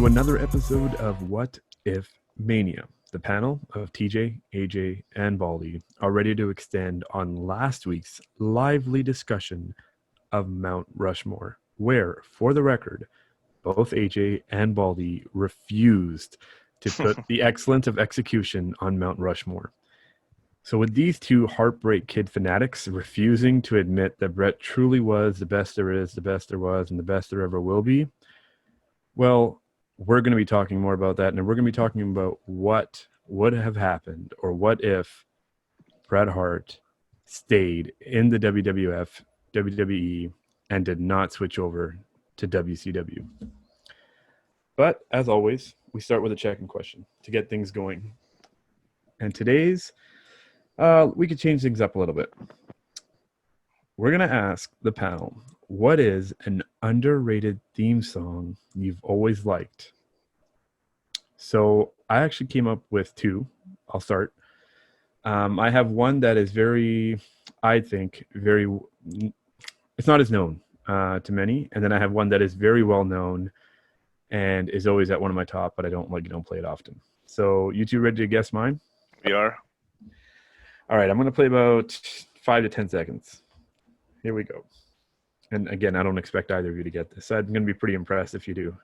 another episode of What If Mania. The panel of TJ, AJ, and Baldy are ready to extend on last week's lively discussion of Mount Rushmore, where, for the record, both AJ and Baldy refused to put the excellence of execution on Mount Rushmore. So with these two heartbreak kid fanatics refusing to admit that Bret truly was the best there is, the best there was, and the best there ever will be, well, we're going to be talking more about that, and we're going to be talking about what would have happened, or what if Bret Hart stayed in the WWF, WWE, and did not switch over to WCW. But, as always, we start with a check-in question to get things going. And today's, we could change things up a little bit. We're going to ask the panel, what is an underrated theme song you've always liked? So I actually came up with two. I'll start. I have one that is very, I think, it's not as known to many. And then I have one that is very well known and is always at one of my top, but I don't play it often. So you two ready to guess mine? We are. All right, I'm going to play about 5 to 10 seconds. Here we go. And again, I don't expect either of you to get this. I'm going to be pretty impressed if you do.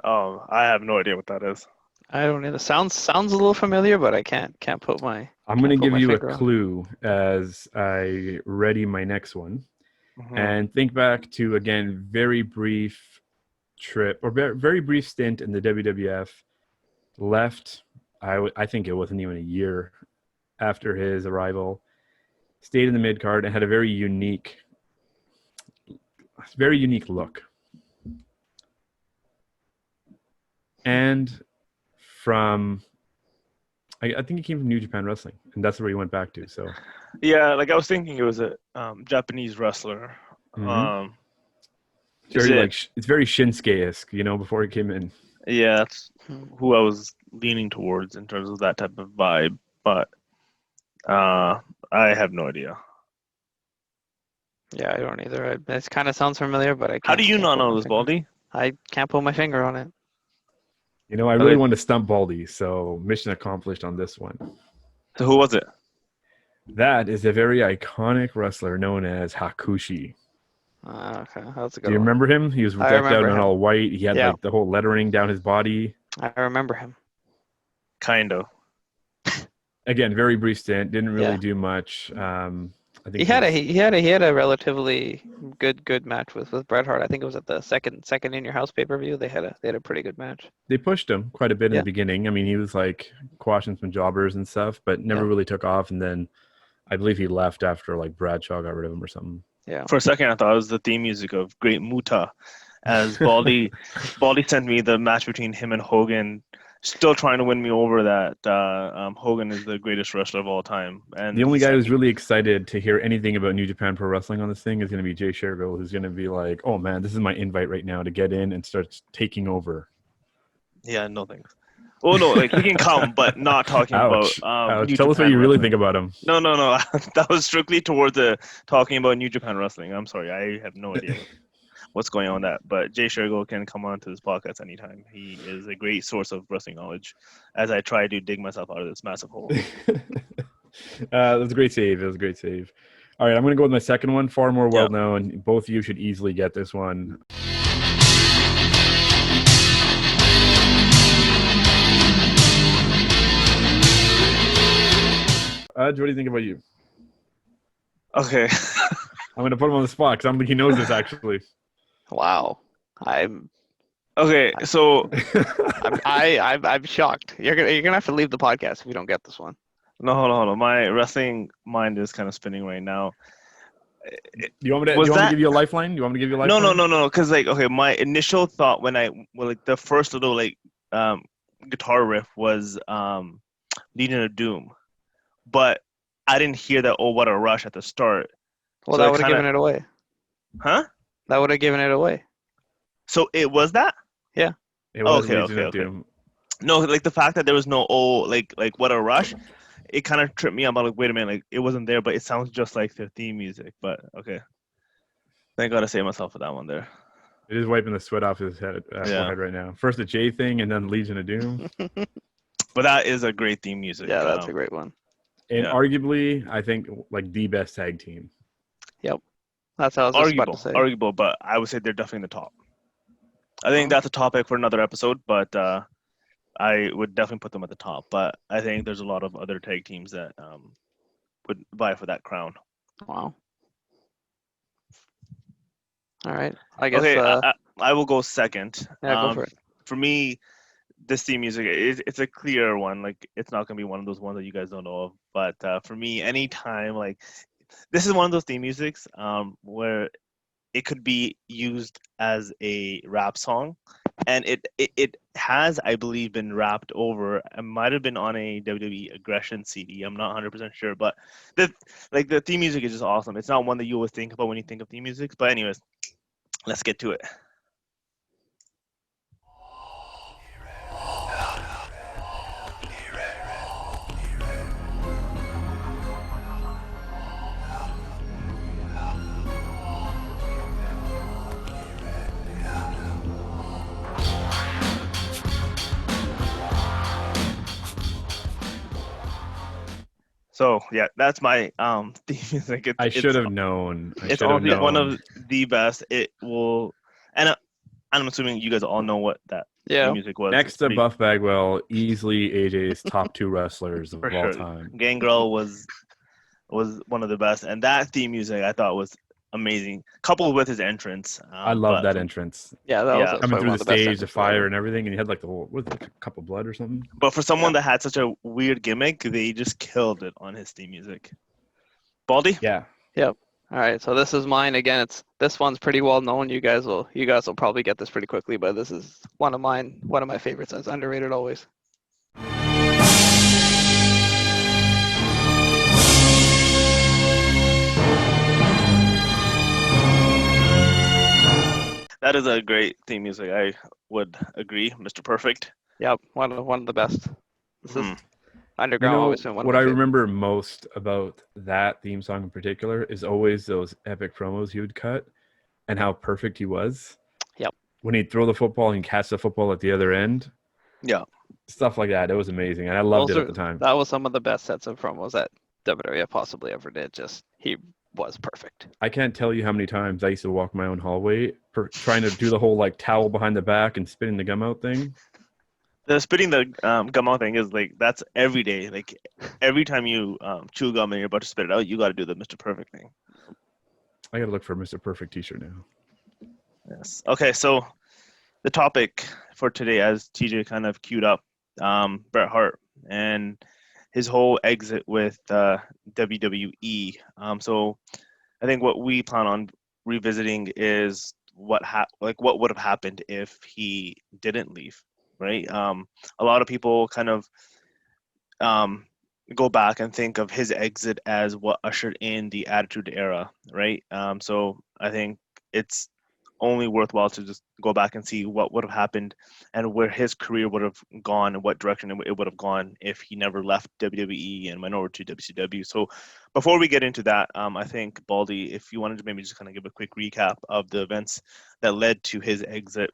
Oh, I have no idea what that is. I don't know. Sounds a little familiar, but I can't put my. I'm going to give you a finger on it. clue as I ready my next one. Mhm. And think back to, again, very brief trip or very brief stint in the WWF. Left, I think it wasn't even a year after his arrival. Stayed in the mid card and had a very unique look. And from, I think he came from New Japan Wrestling, and that's where he went back to. So Yeah, like I was thinking it was a Japanese wrestler. Mhm. Is it's very Shinsuke-esque, before he came in. Yeah, that's who I was leaning towards in terms of that type of vibe. But I have no idea. Yeah, I don't either. It kind of sounds familiar, but I can't. How do you can't not put my know this, finger- Baldy? I can't put my finger on it. I really wanted to stump Baldy, so mission accomplished on this one. So who was it? That is a very iconic wrestler known as Hagushi. Okay, that's a good Do you one. remember him? He was I decked out remember in him. all white. He had Yeah. the whole lettering down his body. I remember him. Kind of. Again, very brief stint. Didn't really Yeah. do much. I think He had a relatively good match with Bret Hart. I think it was at the second in your house pay-per-view. They had a pretty good match. They pushed him quite a bit in Yeah. the beginning. I mean, he was like quashing some jobbers and stuff, but never Yeah. really took off. And then I believe he left after like Bradshaw got rid of him or something. Yeah. For a second, I thought it was the theme music of Great Muta, as Baldy sent me the match between him and Hogan, still trying to win me over that Hogan is the greatest wrestler of all time. And The only guy who's really excited to hear anything about New Japan Pro Wrestling on this thing is going to be Jay Sherville, who's going to be like, oh man, this is my invite right now to get in and start taking over. Yeah, no thanks. Oh no, like he can come, but not talking Ouch. about. Ouch. New Tell us what Japan you really wrestling. think about him. No. That was strictly towards the talking about New Japan Wrestling. I'm sorry, I have no idea what's going on with that. But Jay Shergill can come on to this podcast anytime. He is a great source of wrestling knowledge as I try to dig myself out of this massive hole. That was a great save. All right, I'm going to go with my second one, far more well-known. Both of you should easily get this one. What do you think about you? Okay. I'm going to put him on the spot because I don't think he knows this actually. Wow. I'm Okay, so I'm shocked. You're gonna have to leave the podcast if you don't get this one. no, hold on. My wrestling mind is kind of spinning right now. Do you want me to give you a lifeline? No. No. Because my initial thought when the first little guitar riff was Legion of Doom, but I didn't hear that "Oh What a Rush" at the start. Well, So that it would have kinda- given it away. Huh? That would have given it away. So it was that? It was Okay, Legion okay, of okay. Doom. No, like the fact that there was no like what a rush, it kind of tripped me out. I'm like, wait a minute, like it wasn't there, but it sounds just like their theme music. But okay, thank God I saved myself for that one there. It is wiping the sweat off his head, Yeah. forehead right now. First the J thing, and then Legion of Doom. But that is a great theme music. Yeah, that's a great one. And Yeah. arguably, I think like the best tag team. That's what I was just about to say. Arguable, but I would say they're definitely in the top. I think Well. that's a topic for another episode, but I would definitely put them at the top. But I think there's a lot of other tag teams that would vie for that crown. Wow. All right. I guess. Okay, I will go second. Yeah, go for it. For me, this theme music, it's a clear one. Like it's not gonna be one of those ones that you guys don't know of. But for me, anytime like this is one of those theme musics where it could be used as a rap song, and it has, I believe, been rapped over. It might have been on a WWE Aggression CD. I'm not 100% sure, but the theme music is just awesome. It's not one that you always think about when you think of theme music. But anyways, let's get to it. So yeah, that's my theme music. I should have known. It's honestly one of the best. It will, and I'm assuming you guys all know what that theme music was. Next to Buff Bagwell, easily AJ's top 2 wrestlers of all time. Gangrel was one of the best, and that theme music I thought was amazing, coupled with his entrance. I love that entrance. Yeah, that was coming through one the of best stage, the fire and everything, and he had like the whole, what was it, a cup of blood or something. But for someone that had such a weird gimmick, they just killed it on his theme music. Baldy? Yeah. Yep. All right, so this is mine again. This one's pretty well known. You guys will probably get this pretty quickly, but this is one of mine, one of my favorites. It's underrated always. That is a great theme music. I would agree, Mr. Perfect. Yep, one of the best. This is Underground. Always been one of what my I favorites. remember most about that theme song in particular is always those epic promos he would cut, and how perfect he was. Yep. When he'd throw the football and catch the football at the other end. Yeah. Stuff like that. It was amazing, and I loved it at the time. That was some of the best sets of promos that WWE possibly ever did. Just he was perfect. I can't tell you how many times I used to walk my own hallway trying to do the whole like towel behind the back and spitting the gum out thing. The spitting the gum out thing is like, that's every day. Like every time you chew gum and you're about to spit it out, you got to do the Mr. Perfect thing. I got to look for a Mr. Perfect t-shirt now. Yes. Okay, so the topic for today, as TJ kind of queued up, Bret Hart and his whole exit with WWE. So I think what we plan on revisiting is what would have happened if he didn't leave, right? A lot of people kind of go back and think of his exit as what ushered in the Attitude Era, right? So I think it's only worthwhile to just go back and see what would have happened and where his career would have gone and what direction it would have gone if he never left WWE and went over to WCW. So before we get into that, I think, Baldy, if you wanted to maybe just kind of give a quick recap of the events that led to his exit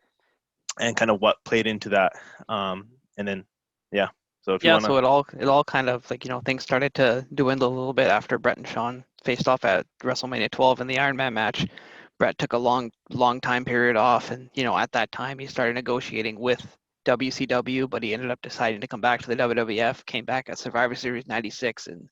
and kind of what played into that. And then, yeah. So if you want to... So it all kind of like, things started to dwindle a little bit after Bret and Shawn faced off at WrestleMania 12 in the Iron Man match. Bret took a long time period off, and at that time he started negotiating with WCW, but he ended up deciding to come back to the WWF. Came back at Survivor Series '96 in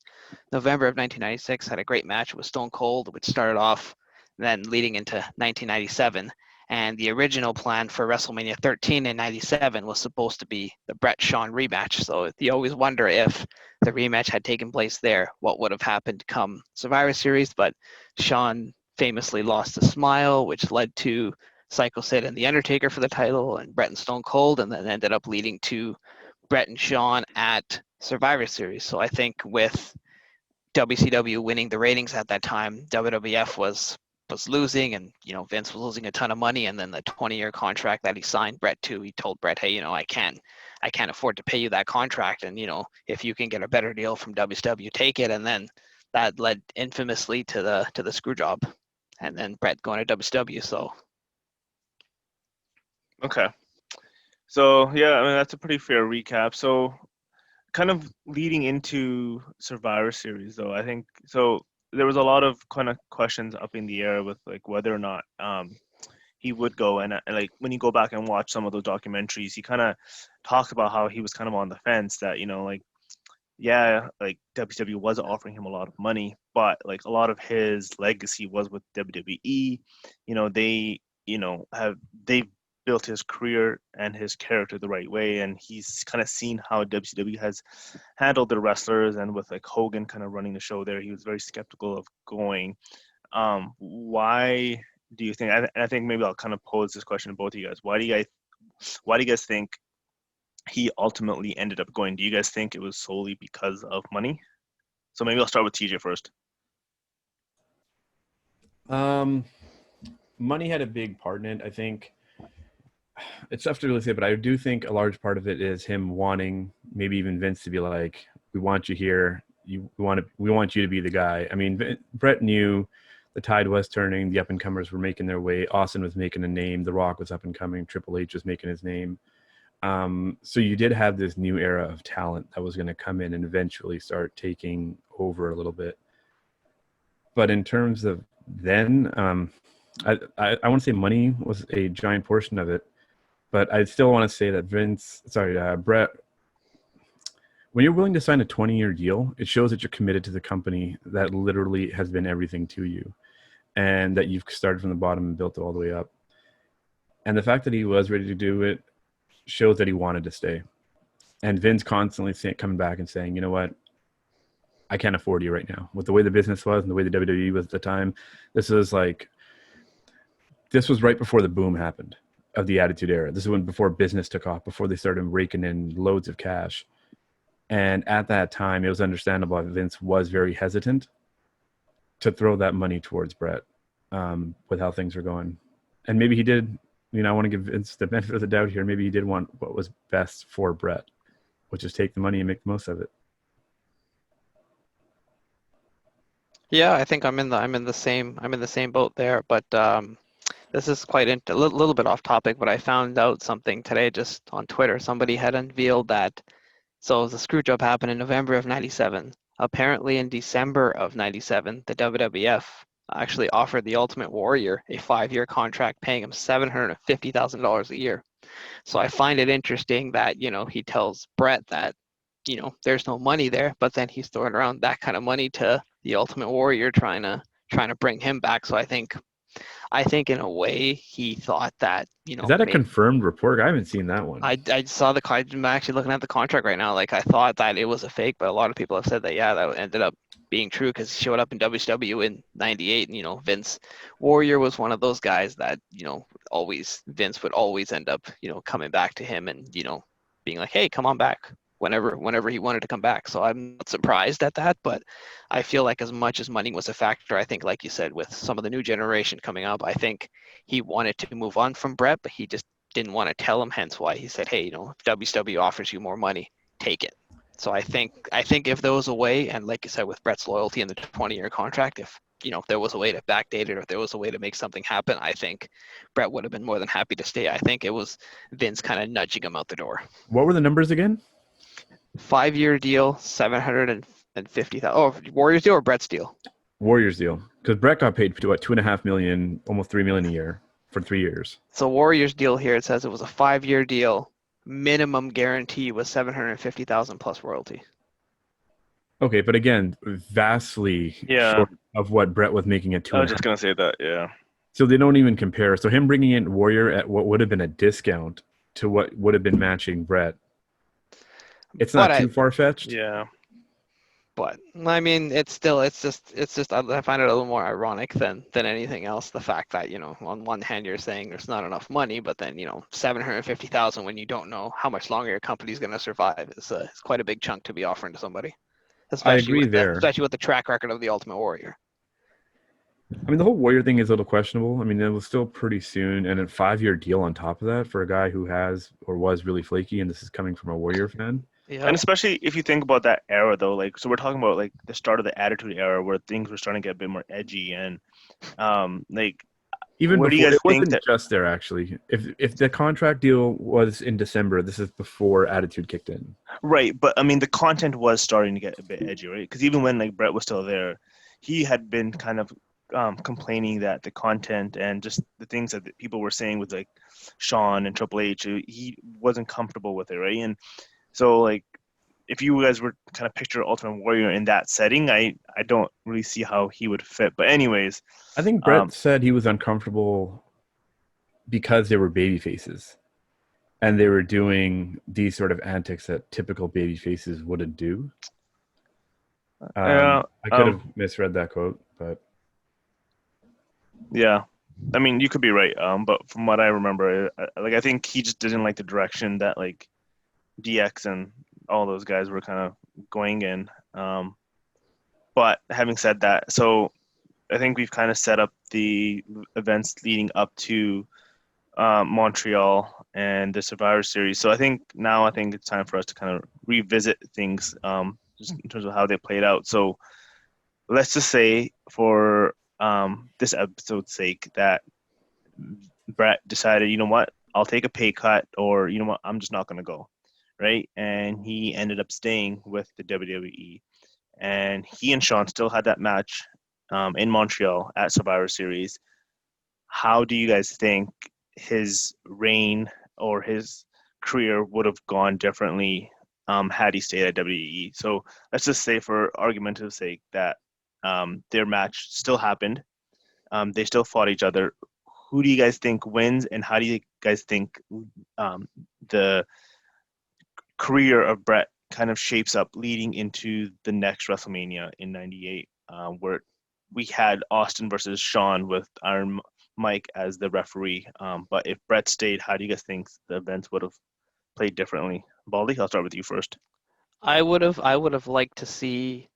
November of 1996. Had a great match with Stone Cold, which started off then leading into 1997. And the original plan for WrestleMania 13 in '97 was supposed to be the Bret-Shawn rematch. So you always wonder if the rematch had taken place there, what would have happened come Survivor Series. But Shawn famously lost a smile, which led to Psycho Sid and The Undertaker for the title, and Bret and Stone Cold, and then ended up leading to Bret and Shawn at Survivor Series. So I think with WCW winning the ratings at that time, WWF was was losing, and Vince was losing a ton of money, and then the 20-year contract that he signed Bret to, he told Bret, hey, I can't afford to pay you that contract, and if you can get a better deal from WCW, take it. And then that led infamously to the screw job, and then Bret going to WCW. So Okay. So yeah, I mean that's a pretty fair recap. So kind of leading into Survivor Series, though, I think so. There was a lot of kind of questions up in the air with like whether or not he would go, and like when you go back and watch some of those documentaries, he kind of talked about how he was kind of on the fence that like yeah, like WCW was offering him a lot of money, but like a lot of his legacy was with WWE. They have they've built his career and his character the right way, and he's kind of seen how WCW has handled their wrestlers, and with like Hogan kind of running the show there, he was very skeptical of going. Why do you think? I think maybe I'll kind of pose this question to both of you guys. Why do you guys think he ultimately ended up going? Do you guys think it was solely because of money? So maybe I'll start with TJ first. Money had a big part in it. I think it's tough to really say, but I do think a large part of it is him wanting maybe even Vince to be like, we want you here. We want you to be the guy. I mean, Bret knew the tide was turning. The up and comers were making their way. Austin was making a name. The Rock was up and coming. Triple H was making his name. So you did have this new era of talent that was going to come in and eventually start taking over a little bit. But in terms of then, I want to say money was a giant portion of it, but I still want to say that Bret, when you're willing to sign a 20-year deal, it shows that you're committed to the company that literally has been everything to you, and that you've started from the bottom and built it all the way up. And the fact that he was ready to do it shows that he wanted to stay. And Vince constantly coming back and saying, you know what, I can't afford you right now. With the way the business was and the way the WWE was at the time, this was right before the boom happened of the Attitude Era. This is before business took off, before they started raking in loads of cash. And at that time, it was understandable that Vince was very hesitant to throw that money towards Bret with how things were going. And maybe he did, I want to give Vince the benefit of the doubt here. Maybe he did want what was best for Bret, which is take the money and make the most of it. yeah, I think I'm in the same boat there. But this is quite a little bit off topic, but I found out something today just on Twitter. Somebody had unveiled that. So the screw job happened in November of '97. Apparently in December of '97, the WWF actually offered the Ultimate Warrior a 5-year contract, paying him $750,000 a year. So I find it interesting that, he tells Bret that, there's no money there, but then he's throwing around that kind of money to the Ultimate Warrior, trying to bring him back. So I think in a way he thought that, Is that a confirmed report? I haven't seen that one. I saw I'm actually looking at the contract right now. Like, I thought that it was a fake, but a lot of people have said that, yeah, that ended up being true, because he showed up in WCW in '98, and Vince Warrior was one of those guys that, Vince would always end up, coming back to him and, being like, hey, come on back whenever he wanted to come back. So I'm not surprised at that, but I feel like as much as money was a factor, I think, like you said, with some of the new generation coming up, I think he wanted to move on from Bret, but he just didn't want to tell him, hence why he said, hey, if WCW offers you more money, take it. So I think if there was a way, and like you said, with Bret's loyalty in the 20-year contract, if there was a way to backdate it, or if there was a way to make something happen, I think Bret would have been more than happy to stay. I think it was Vince kind of nudging him out the door. What were the numbers again? 5-year deal, 750,000. Oh, Warriors deal or Bret's deal? Warriors deal, because Bret got paid what, $2.5 million, almost $3 million a year for 3 years. So Warriors deal here, it says it was a 5-year deal. Minimum guarantee was 750,000 plus royalty. Okay, but again, vastly short of what Bret was making at 2.5. I was just gonna say that, yeah. So they don't even compare. So him bringing in Warrior at what would have been a discount to what would have been matching Bret, it's not too far-fetched. Yeah. But I mean, it's just I find it a little more ironic than anything else. The fact that, on one hand you're saying there's not enough money, but then 750,000 when you don't know how much longer your company's going to survive is quite a big chunk to be offering to somebody. I agree there, especially with the track record of the Ultimate Warrior. I mean, the whole Warrior thing is a little questionable. I mean, it was still pretty soon, and a 5-year deal on top of that for a guy who has or was really flaky, and this is coming from a Warrior fan. And Yeah. especially if you think about that era, though, like, so we're talking about like the start of the Attitude Era where things were starting to get a bit more edgy, and like, Even where do you before, it guys think wasn't that? just there actually. If the contract deal was in December, this is before Attitude kicked in. Right, but I mean, the content was starting to get a bit edgy, right? Because even when like Brett was still there, he had been kind of complaining that the content and just the things that the people were saying with like Sean and Triple H, he wasn't comfortable with it, right? And so like, if you guys were kind of picture Ultimate Warrior in that setting, I don't really see how he would fit. But anyways, I think Brett um, said he was uncomfortable because they were baby faces and they were doing these sort of antics that typical baby faces wouldn't do. yeah, I could have misread that quote, but yeah. I mean, you could be right. But from what I remember, like I think he just didn't like the direction that like DX and all those guys were kind of going in. But having said that, so I think we've kind of set up the events leading up to Montreal and the Survivor Series. So I think it's time for us to kind of revisit things just in terms of how they played out. So let's just say for this episode's sake that Brett decided, you know what, I'll take a pay cut, or you know what, I'm just not going to go, right? And he ended up staying with the WWE, and he and Sean still had that match in Montreal at Survivor Series. How do you guys think his reign or his career would have gone differently had he stayed at WWE? So let's just say, for argumentative sake, that their match still happened. They still fought each other. Who do you guys think wins, and how do you guys think the career of Brett kind of shapes up leading into the next WrestleMania in '98, where we had Austin versus Sean with Iron Mike as the referee. But if Brett stayed, how do you guys think the events would have played differently? Baldy, I'll start with you first. I would have liked to see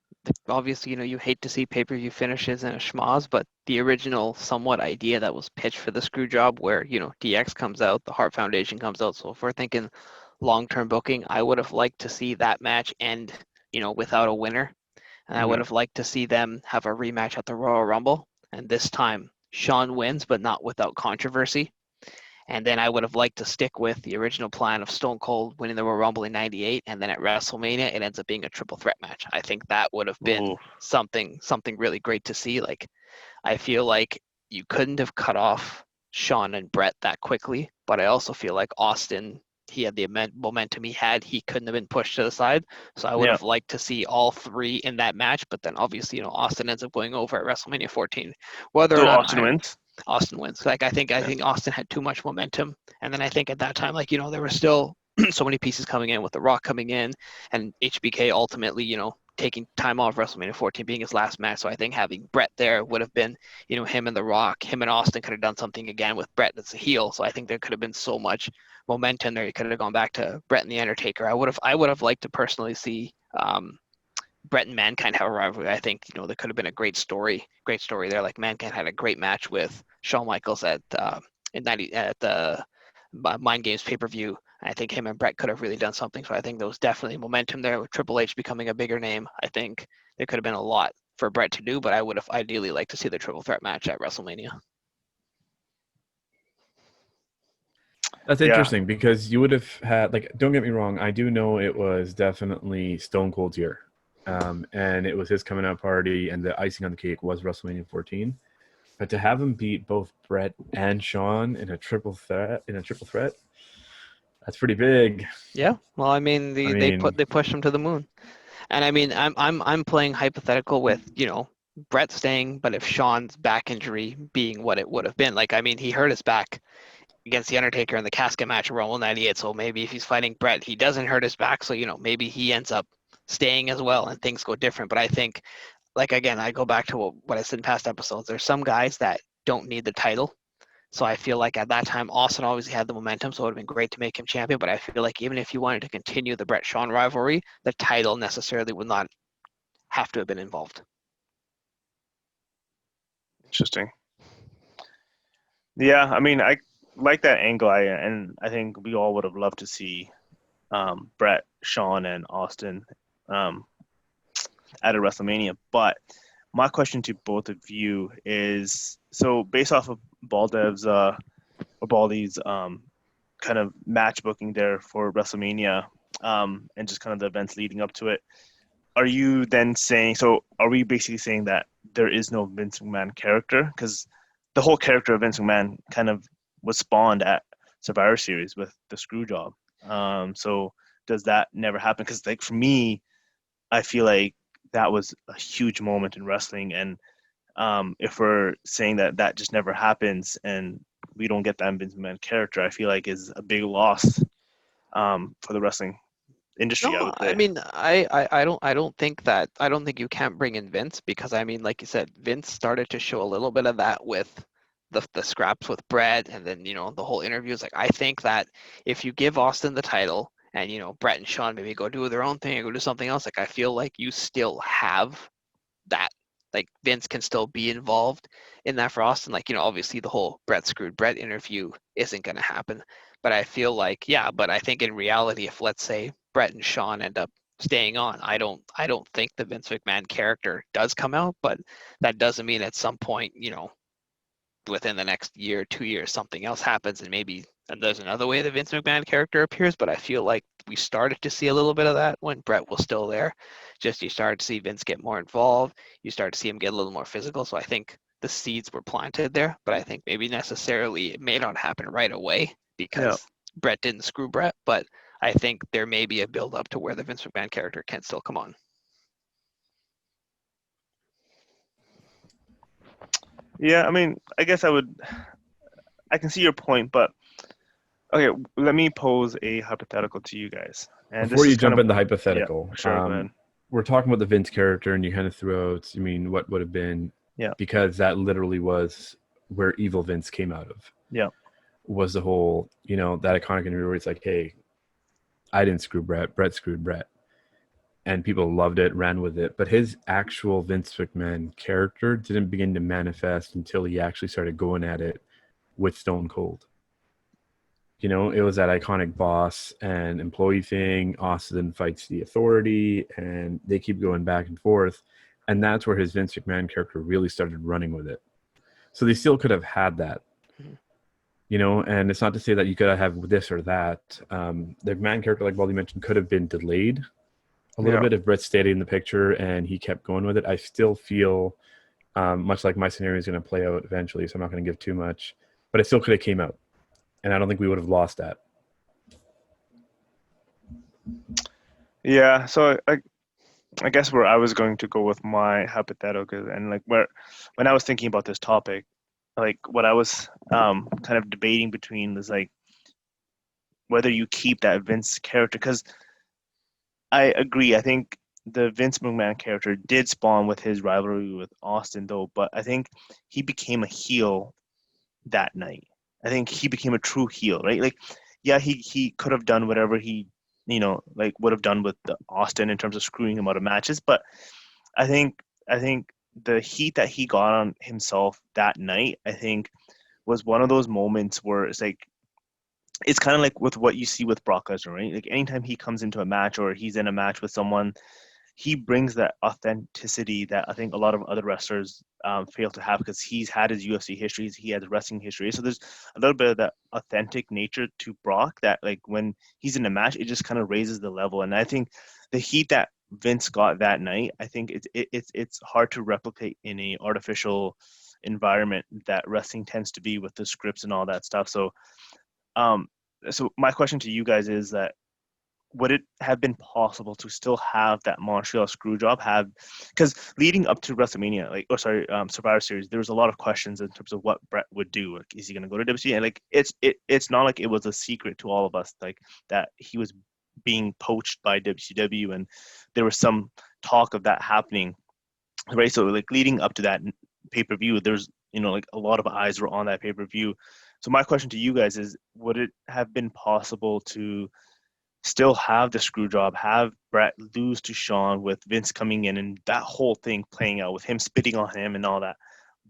obviously, you hate to see pay-per-view finishes in a schmoz, but the original somewhat idea that was pitched for the screw job where, DX comes out, the Hart Foundation comes out. So if we're thinking long-term booking, I would have liked to see that match end, without a winner. And I would Okay. have liked to see them have a rematch at the Royal Rumble. And this time Sean wins, but not without controversy. And then I would have liked to stick with the original plan of Stone Cold winning the Royal Rumble in '98, and then at WrestleMania it ends up being a triple threat match. I think that would have been Ooh, something really great to see. Like, I feel like you couldn't have cut off Sean and Brett that quickly, but I also feel like Austin, he had the momentum he had. He couldn't have been pushed to the side. So I would yeah. have liked to see all three in that match. But then obviously, Austin ends up going over at WrestleMania 14. Whether or So not Austin wins. Austin wins. Like, I Yeah. think Austin had too much momentum, and then I think at that time, like, there were still so many pieces coming in with The Rock coming in, and HBK ultimately, taking time off WrestleMania 14 being his last match. So I think having Brett there would have been, him and The Rock, him and Austin could have done something again with Brett as a heel. So I think there could have been so much momentum there. You could have gone back to Brett and the Undertaker. I would have liked to personally see Brett and Mankind have a rivalry. I think there could have been a great story there. Like, Mankind had a great match with Shawn Michaels in '90 at the Mind Games pay-per-view. I think him and Brett could have really done something. So I think there was definitely momentum there with Triple H becoming a bigger name. I think there could have been a lot for Brett to do, but I would have ideally liked to see the triple threat match at WrestleMania. that's Yeah. interesting because you would have had, like, don't get me wrong, I do know it was definitely Stone Cold's year. And it was his coming out party, and the icing on the cake was WrestleMania 14. But to have him beat both Brett and Sean in a triple threat, that's pretty big. Yeah, well, I mean, I they mean, pushed him to the moon. And I mean, I'm playing hypothetical with, Brett staying, but if Sean's back injury being what it would have been, like, I mean, he hurt his back against the Undertaker in the casket match at Rumble '98. So maybe if he's fighting Brett, he doesn't hurt his back. So maybe he ends up staying as well, and things go different. But I think, like, again, I go back to what I said in past episodes. There's some guys that don't need the title. So I feel like at that time, Austin always had the momentum, so it would have been great to make him champion. But I feel like even if you wanted to continue the Brett Sean rivalry, the title necessarily would not have to have been involved. Interesting. Yeah, I mean, I like that angle, and I think we all would have loved to see Brett, Shawn, and Austin um, at a WrestleMania. But my question to both of you is: so based off of Baldev's or Baldy's kind of match booking there for WrestleMania, and just kind of the events leading up to it, are you then saying? So are we basically saying that there is no Vince McMahon character? Because the whole character of Vince McMahon kind of was spawned at Survivor Series with the screw job. So does that never happen? Because like for me, I feel like that was a huge moment in wrestling, and if we're saying that that just never happens and we don't get that Vince McMahon character, I feel like is a big loss for the wrestling industry. I No, would I say. mean, I don't think that I don't think you can't bring in Vince because I mean, like you said, Vince started to show a little bit of that with the scraps with Brett, and then the whole interviews. Like, I think that if you give Austin the title and Brett and Shawn maybe go do their own thing or go do something else, like I feel like you still have that. Like Vince can still be involved in that for Austin. Like, obviously the whole Brett screwed Brett interview isn't going to happen. But I feel like, yeah, but I think in reality, if let's say Brett and Shawn end up staying on, I don't think the Vince McMahon character does come out, but that doesn't mean at some point, within the next year, 2 years, something else happens and maybe there's another way the Vince McMahon character appears. But I feel like we started to see a little bit of that when Brett was still there. Just you started to see Vince get more involved. You started to see him get a little more physical. So I think the seeds were planted there, but I think maybe necessarily it may not happen right away Yeah. because Brett didn't screw Brett, but I think there may be a build up to where the Vince McMahon character can still come on. Yeah, I mean, I guess I can see your point, but okay, let me pose a hypothetical to you guys. And Before this you is kind jump of, in the yeah, hypothetical, sure, go ahead. we're talking about the Vince character, and you kind of threw out, what would have been, Yeah. because that literally was where Evil Vince came out of. Yeah. Was the whole, that iconic interview where it's like, hey, I didn't screw Brett, Brett screwed Brett. And people loved it, ran with it. But his actual Vince McMahon character didn't begin to manifest until he actually started going at it with Stone Cold. It was that iconic boss and employee thing. Austin fights the Authority, and they keep going back and forth. And that's where his Vince McMahon character really started running with it. So they still could have had that. And it's not to say that you could have this or that. The McMahon character, like Baldy mentioned, could have been delayed a little bit if Brett stayed in the picture and he kept going with it. I still feel much like my scenario is going to play out eventually, so I'm not going to give too much. But it still could have came out. And I don't think we would have lost that. Yeah, so I guess where I was going to go with my hypothetical, and like when I was thinking about this topic, like what I was kind of debating between was like whether you keep that Vince character, because I agree. I think the Vince McMahon character did spawn with his rivalry with Austin, though, but I think he became a heel that night. I think he became a true heel, right? Like, yeah, he could have done whatever he, like would have done with the Austin in terms of screwing him out of matches, but I think the heat that he got on himself that night, I think, was one of those moments where it's kind of like with what you see with Brock Lesnar, right? Like anytime he comes into a match or he's in a match with someone, he brings that authenticity that I think a lot of other wrestlers fail to have because he's had his UFC history, he has wrestling history. So there's a little bit of that authentic nature to Brock that like when he's in a match, it just kind of raises the level. And I think the heat that Vince got that night, I think it's hard to replicate in a artificial environment that wrestling tends to be with the scripts and all that stuff. Um, so my question to you guys is that would it have been possible to still have that Montreal screw job because leading up to WrestleMania, Survivor Series, there was a lot of questions in terms of what Brett would do. Like, is he going to go to WWE? And like, it's not like it was a secret to all of us, like that he was being poached by WCW, and there was some talk of that happening, right? So like leading up to that pay-per-view, there's like a lot of eyes were on that pay-per-view. So my question to you guys is, would it have been possible to still have the screw job, have Brett lose to Shawn with Vince coming in and that whole thing playing out with him spitting on him and all that,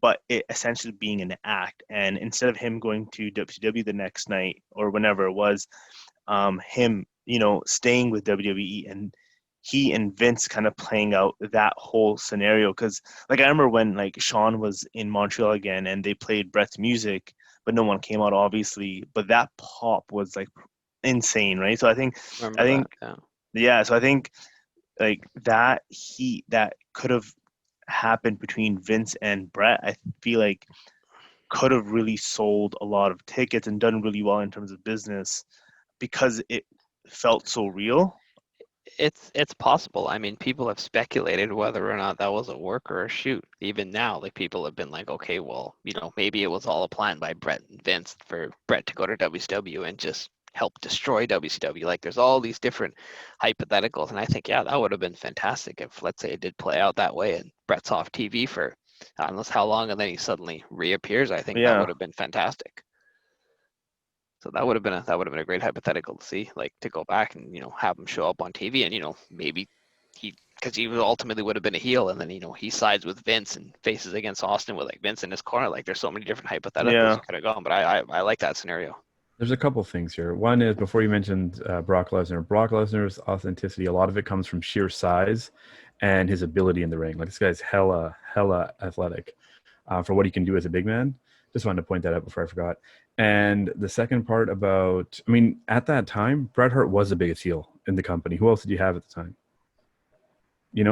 but it essentially being an act. And instead of him going to WCW the next night or whenever it was, him, staying with WWE, and he and Vince kind of playing out that whole scenario. Because like I remember when like Sean was in Montreal again and they played Bret's music, but no one came out obviously. But that pop was like insane, right? So Remember I that? think, Yeah. yeah. So I think like that heat that could have happened between Vince and Bret, I feel like could have really sold a lot of tickets and done really well in terms of business because it felt so real. It's possible. I mean, people have speculated whether or not that was a work or a shoot. Even now, like people have been like, okay, well, maybe it was all a plan by Bret and Vince for Bret to go to WCW and just help destroy WCW. Like there's all these different hypotheticals, and I think yeah, that would have been fantastic if let's say it did play out that way and Bret's off TV for I don't know how long, and then he suddenly reappears. I think that Yeah. would have been fantastic. So that would have been a great hypothetical to see, like to go back and have him show up on TV, and maybe because he ultimately would have been a heel, and then he sides with Vince and faces against Austin with like Vince in his corner. Like there's so many different hypotheticals Yeah. you could have gone, but I like that scenario. There's a couple things here. One is before you mentioned Brock Lesnar. Brock Lesnar's authenticity, a lot of it comes from sheer size and his ability in the ring. Like this guy's hella athletic for what he can do as a big man. Just wanted to point that out before I forgot. And the second part about, I mean, at that time, Bret Hart was the biggest heel in the company. Who else did you have at the time?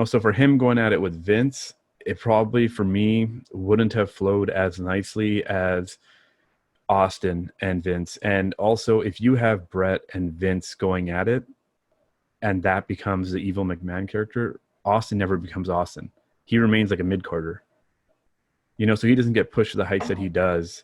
So for him going at it with Vince, it probably for me wouldn't have flowed as nicely as Austin and Vince. And also, if you have Bret and Vince going at it, and that becomes the evil McMahon character, Austin never becomes Austin. He remains like a mid-carder. So he doesn't get pushed to the heights that he does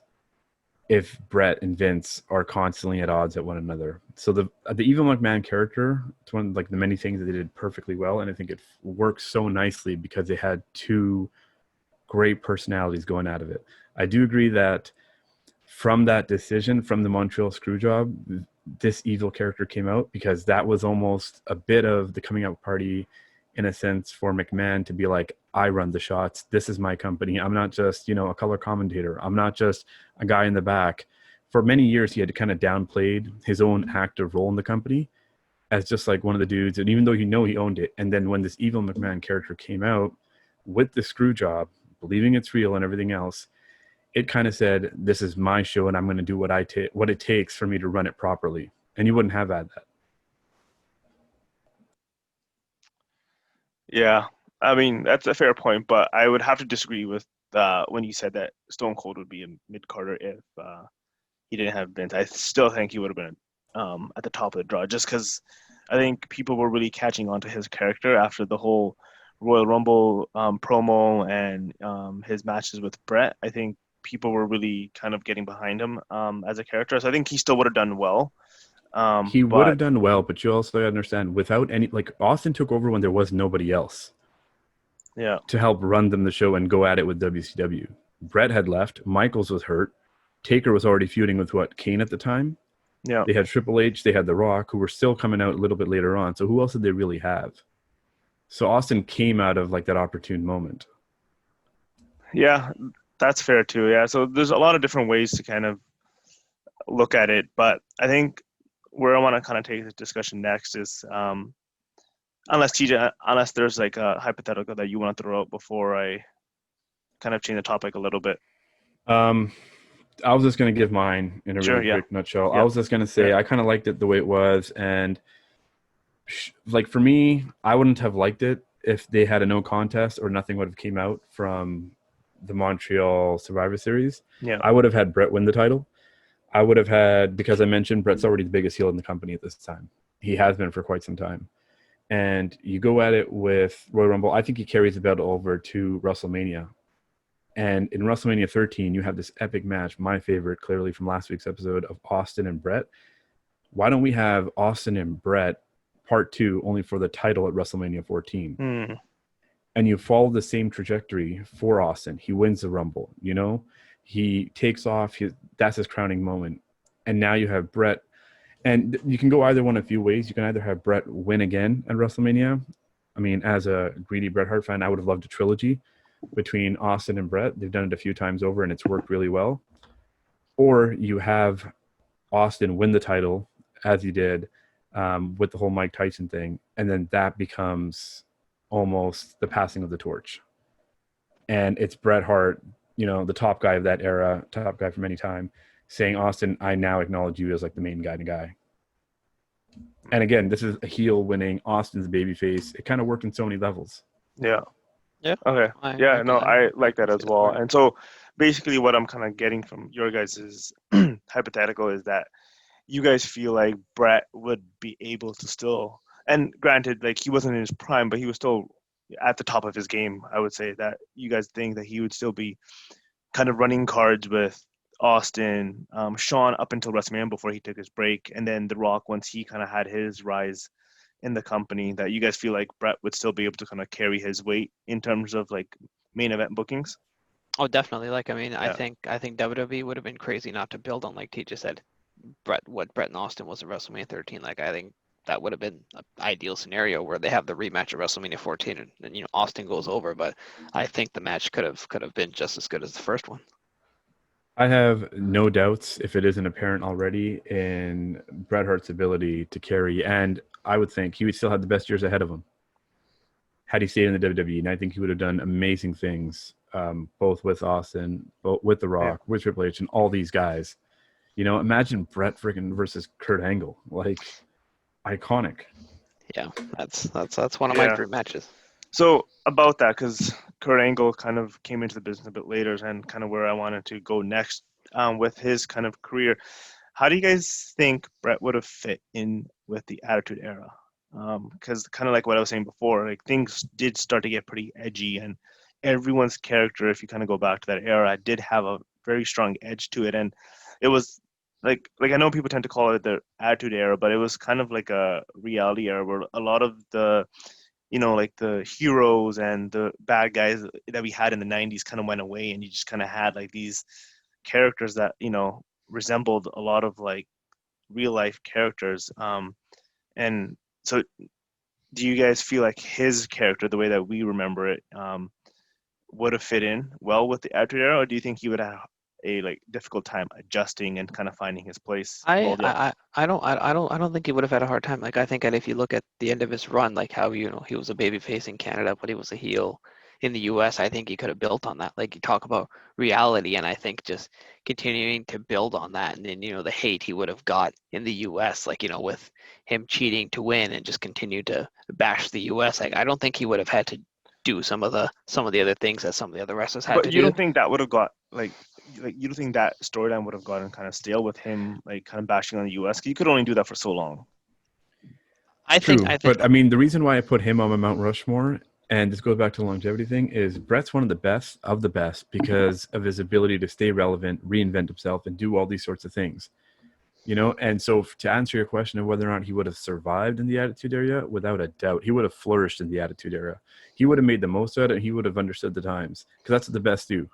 if Bret and Vince are constantly at odds at one another. So the evil McMahon character, it's one of like the many things that they did perfectly well, and I think it works so nicely because they had two great personalities going out of it. I do agree that from that decision, from the Montreal Screwjob, this evil character came out because that was almost a bit of the coming out party in a sense for McMahon to be like, I run the shots. This is my company. I'm not just, a color commentator. I'm not just a guy in the back. For many years, he had kind of downplayed his own active role in the company as just like one of the dudes. And even though he owned it. And then when this evil McMahon character came out with the screw job, believing it's real and everything else, it kind of said, this is my show and I'm going to do what it takes for me to run it properly. And you wouldn't have had that. Yeah. I mean, that's a fair point, but I would have to disagree with when you said that Stone Cold would be a mid-carder if he didn't have Vince. I still think he would have been at the top of the draw just because I think people were really catching on to his character after the whole Royal Rumble promo and his matches with Bret. I think people were really kind of getting behind him as a character. So I think he still would have done well. He would have done well, but you also understand without any, like Austin took over when there was nobody else. Yeah. To help run them the show and go at it with WCW. Bret had left. Michaels was hurt. Taker was already feuding with Kane at the time. Yeah. They had Triple H. They had The Rock, who were still coming out a little bit later on. So who else did they really have? So Austin came out of like that opportune moment. Yeah, that's fair too. Yeah. So there's a lot of different ways to kind of look at it, but I think where I want to kind of take the discussion next is unless there's like a hypothetical that you want to throw out before I kind of change the topic a little bit. I was just going to give mine in a really quick nutshell. Yeah. I was just going to say I kind of liked it the way it was. And like for me, I wouldn't have liked it if they had a no contest or nothing would have came out from the Montreal Survivor Series. Yeah. I would have had Bret win the title. I would have had, because I mentioned Bret's already the biggest heel in the company at this time. He has been for quite some time. And you go at it with Royal Rumble. I think he carries the belt over to WrestleMania. And in WrestleMania 13, you have this epic match, my favorite, clearly from last week's episode, of Austin and Bret. Why don't we have Austin and Bret part 2 only for the title at WrestleMania 14? And you follow the same trajectory for Austin. He wins the Rumble, He takes off. That's his crowning moment. And now you have Bret. And you can go either one a few ways. You can either have Bret win again at WrestleMania. I mean, as a greedy Bret Hart fan, I would have loved a trilogy between Austin and Bret. They've done it a few times over, and it's worked really well. Or you have Austin win the title, as he did with the whole Mike Tyson thing, and then that becomes almost the passing of the torch. And it's Bret Hart, the top guy of that era, top guy from any time, saying, Austin, I now acknowledge you as like the main guy. And again, this is a heel winning. Austin's babyface. It kind of worked in so many levels. Yeah. Yeah. Okay. I like that as well. And so basically what I'm kind of getting from your guys' hypothetical is that you guys feel like Bret would be able to still, and granted, like he wasn't in his prime, but he was still at the top of his game. I would say that you guys think that he would still be kind of running cards with Austin, Shawn up until WrestleMania before he took his break, and then The Rock once he kind of had his rise in the company, that you guys feel like Bret would still be able to kind of carry his weight in terms of like main event bookings? Oh, definitely. Like, I mean, Yeah. I think WWE would have been crazy not to build on, like T just said, what Bret and Austin was at WrestleMania 13. Like, I think that would have been an ideal scenario where they have the rematch at WrestleMania 14 and Austin goes over. But I think the match could have been just as good as the first one. I have no doubts, if it isn't apparent already, in Bret Hart's ability to carry, and I would think he would still have the best years ahead of him had he stayed in the WWE. And I think he would have done amazing things, both with Austin, both with The Rock, with Triple H, and all these guys. Imagine Bret freaking versus Kurt Angle, like iconic. Yeah, that's one of my dream matches. So about that, because Kurt Angle kind of came into the business a bit later, and kind of where I wanted to go next with his kind of career. How do you guys think Bret would have fit in with the Attitude Era? Because kind of like what I was saying before, like things did start to get pretty edgy, and everyone's character, if you kind of go back to that era, did have a very strong edge to it, and it was like I know people tend to call it the Attitude Era, but it was kind of like a reality era where a lot of the like the heroes and the bad guys that we had in the 90s kind of went away, and you just kind of had like these characters that resembled a lot of like real life characters, and so do you guys feel like his character, the way that we remember it, would have fit in well with the Attitude Era, or do you think he would have a like difficult time adjusting and kind of finding his place? I don't think he would have had a hard time. Like, I think that if you look at the end of his run, like how he was a babyface in Canada, but he was a heel in the US, I think he could have built on that. Like, you talk about reality, and I think just continuing to build on that, and then the hate he would have got in the US, like with him cheating to win and just continue to bash the US. Like, I don't think he would have had to do some of the other things that some of the other wrestlers had to do. But you don't think that would have got like you don't think that storyline would have gotten kind of stale with him like kind of bashing on the US? You could only do that for so long. I think, but I mean, the reason why I put him on my Mount Rushmore, and this goes back to the longevity thing, is Bret's one of the best because of his ability to stay relevant, reinvent himself, and do all these sorts of things. And so to answer your question of whether or not he would have survived in the Attitude Era, without a doubt, he would have flourished in the Attitude Era. He would have made the most of it, and he would have understood the times, because that's what the best do.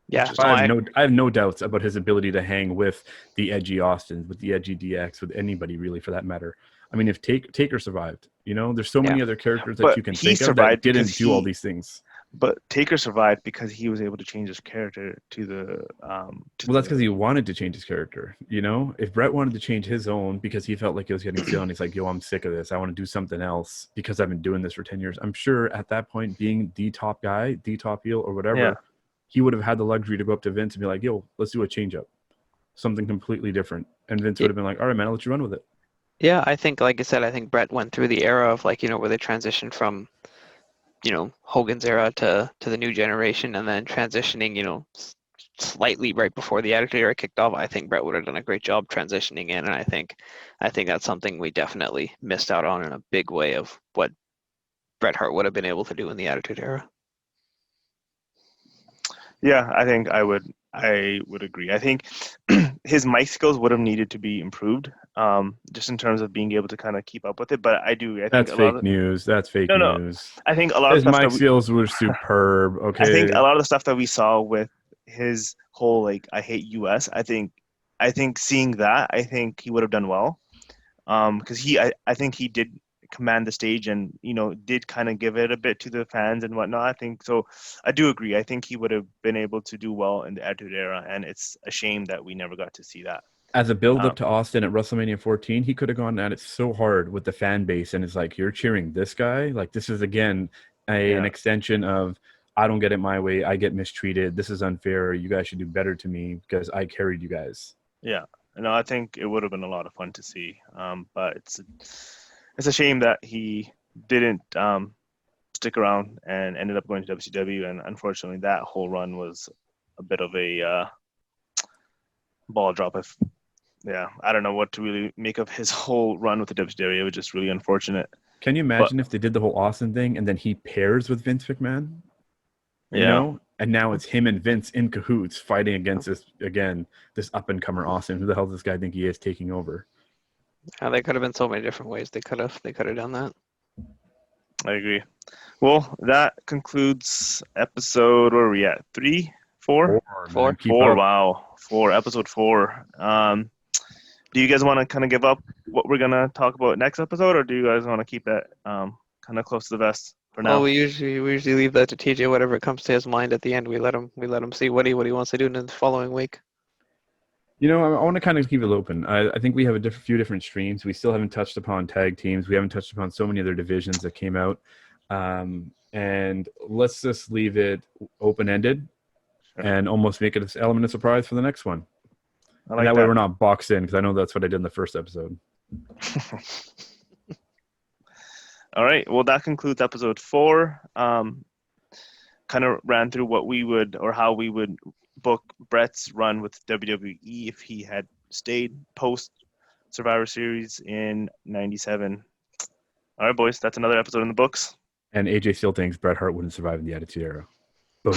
Yeah, I have no doubts about his ability to hang with the edgy Austins, with the edgy DX, with anybody really for that matter. I mean, if Taker survived, there's so many other characters that you can think of that didn't do all these things. But Taker survived because he was able to change his character to the. Well, that's because he wanted to change his character. If Bret wanted to change his own because he felt like he was getting stale, and he's like, "Yo, I'm sick of this. I want to do something else because I've been doing this for 10 years." I'm sure at that point, being the top guy, the top heel, or whatever, he would have had the luxury to go up to Vince and be like, "Yo, let's do a change up, something completely different." And Vince would have been like, "All right, man, I'll let you run with it." Yeah, I think, like I said, I think Bret went through the era of where they transitioned from Hogan's era to the new generation, and then transitioning slightly right before the Attitude Era kicked off. I think Bret would have done a great job transitioning in, and I think that's something we definitely missed out on in a big way of what Bret Hart would have been able to do in the Attitude Era. Yeah, I think I would agree. I think his mic skills would have needed to be improved, just in terms of being able to kind of keep up with it. But I think that's fake news. That's fake news. I think a lot his of stuff mic skills were superb. Okay. I think a lot of the stuff that we saw with his whole like I hate US. I think seeing that, I think he would have done well, because I think he did command the stage and, did kind of give it a bit to the fans and whatnot. I think so. I do agree. I think he would have been able to do well in the Attitude Era, and it's a shame that we never got to see that. As a build up to Austin at WrestleMania 14, he could have gone at it so hard with the fan base, and it's like, you're cheering this guy. Like, this is again an extension of, I don't get it my way. I get mistreated. This is unfair. You guys should do better to me because I carried you guys. Yeah. No, I think it would have been a lot of fun to see. But it's a shame that he didn't stick around and ended up going to WCW. And unfortunately, that whole run was a bit of a ball drop. I don't know what to really make of his whole run with the WCW. It was just really unfortunate. Can you imagine if they did the whole Austin thing and then he pairs with Vince McMahon? You know? And now it's him and Vince in cahoots fighting against this up-and-comer Austin. Who the hell does this guy think he is taking over? There could have been so many different ways they could have done that. I agree. Well, that concludes episode, where are we at? 3? 4? 4. 4, wow. 4, episode 4. Do you guys want to kind of give up what we're going to talk about next episode, or do you guys want to keep that kind of close to the vest for now? Well, we usually leave that to TJ. Whatever comes to his mind at the end, we let him see what he wants to do in the following week. I want to kind of keep it open. I think we have a few different streams. We still haven't touched upon tag teams. We haven't touched upon so many other divisions that came out. And let's just leave it open-ended and almost make it an element of surprise for the next one. Way we're not boxed in, because I know that's what I did in the first episode. All right. Well, that concludes episode 4. Kind of ran through what we would, or how we would book Bret's run with WWE if he had stayed post Survivor Series in '97. All right, boys. That's another episode in the books. And AJ still thinks Bret Hart wouldn't survive in the Attitude Era. Boom.